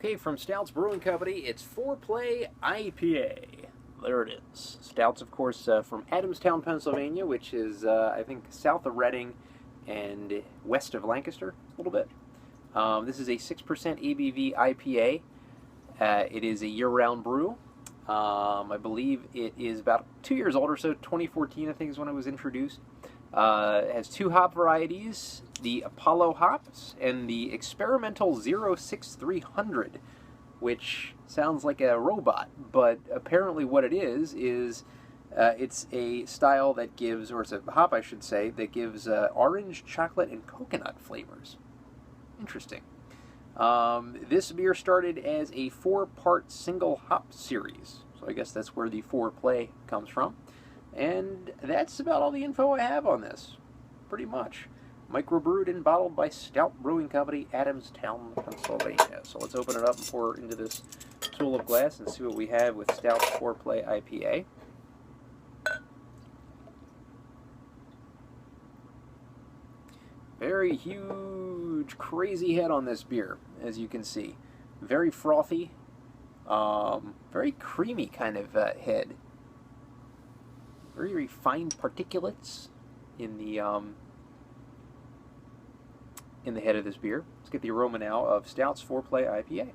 Okay, from Stout's Brewing Company, it's Fourplay IPA. There it is. Stout's, of course, from Adamstown, Pennsylvania, which is, I think, south of Reading and west of Lancaster, a little bit. This is a 6% ABV IPA. It is a year-round brew. I believe it is about 2 years old or so. 2014, I think, is when it was introduced. It has two hop varieties, the Apollo hops and the experimental 06300, which sounds like a robot, but apparently what it is it's a style that gives, or it's a hop, I should say, that gives orange, chocolate, and coconut flavors. Interesting. This beer started as a 4-part single hop series, so I guess that's where the Fourplay comes from. And that's about all the info I have on this, pretty much. Microbrewed and bottled by Stoudt Brewing Company, Adamstown, Pennsylvania. So let's open it up and pour it into this tulip glass and see what we have with Stout's Fourplay IPA. Very huge, crazy head on this beer, as you can see. Very frothy, very creamy kind of head. Very refined particulates in the head of this beer. Let's get the aroma now of Stout's Fourplay IPA.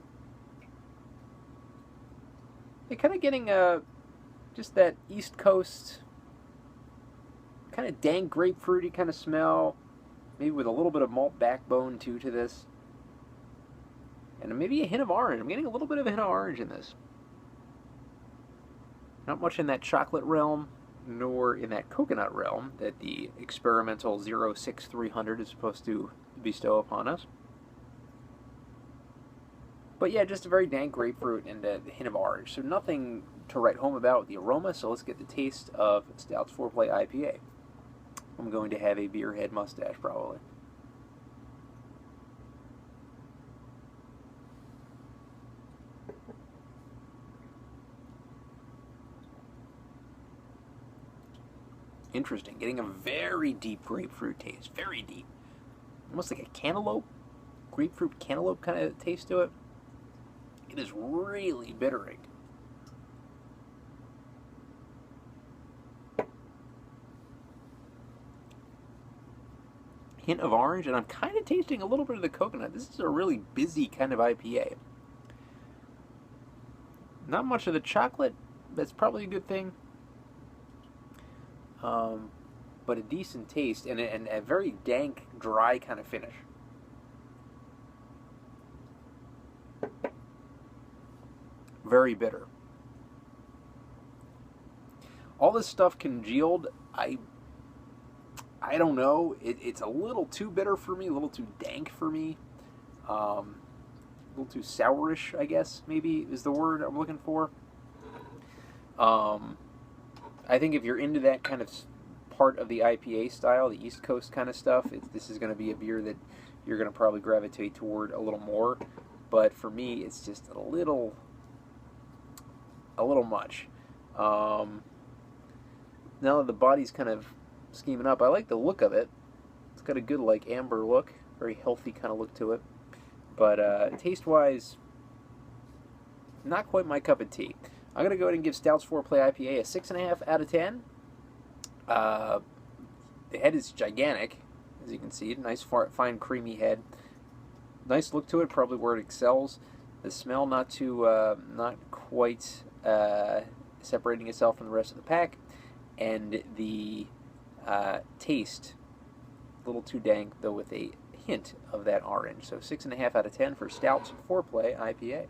They're kind of getting just that East Coast kind of dank grapefruity kind of smell, maybe with a little bit of malt backbone too to this, and maybe a hint of orange. I'm getting a little bit of a hint of orange in this. Not much in that chocolate realm, nor in that coconut realm that the experimental 06300 is supposed to bestow upon us. But yeah, just a very dank grapefruit and a hint of orange. So nothing to write home about with the aroma, so let's get the taste of Stout's Fourplay IPA. I'm going to have a beer head mustache, probably. Interesting. Getting a very deep grapefruit taste. Very deep. Almost like a cantaloupe. Grapefruit cantaloupe kind of taste to it. It is really bittering. Hint of orange, and I'm kind of tasting a little bit of the coconut. This is a really busy kind of IPA. Not much of the chocolate. That's probably a good thing. But a decent taste and a very dank, dry kind of finish. Very bitter. All this stuff congealed, I don't know. It's a little too bitter for me, a little too dank for me. A little too sourish, I guess, maybe is the word I'm looking for. I think if you're into that kind of part of the IPA style, the East Coast kind of stuff, this is going to be a beer that you're going to probably gravitate toward a little more. But for me, it's just a little much. Now that the body's kind of scheming up, I like the look of it. It's got a good, like, amber look, very healthy kind of look to it. But taste-wise, not quite my cup of tea. I'm going to go ahead and give Stout's Fourplay IPA a 6.5 out of 10. The head is gigantic, as you can see. Nice, fine, creamy head. Nice look to it, probably where it excels. The smell not quite separating itself from the rest of the pack. And the taste, a little too dank, though with a hint of that orange. So 6.5 out of 10 for Stout's Fourplay IPA.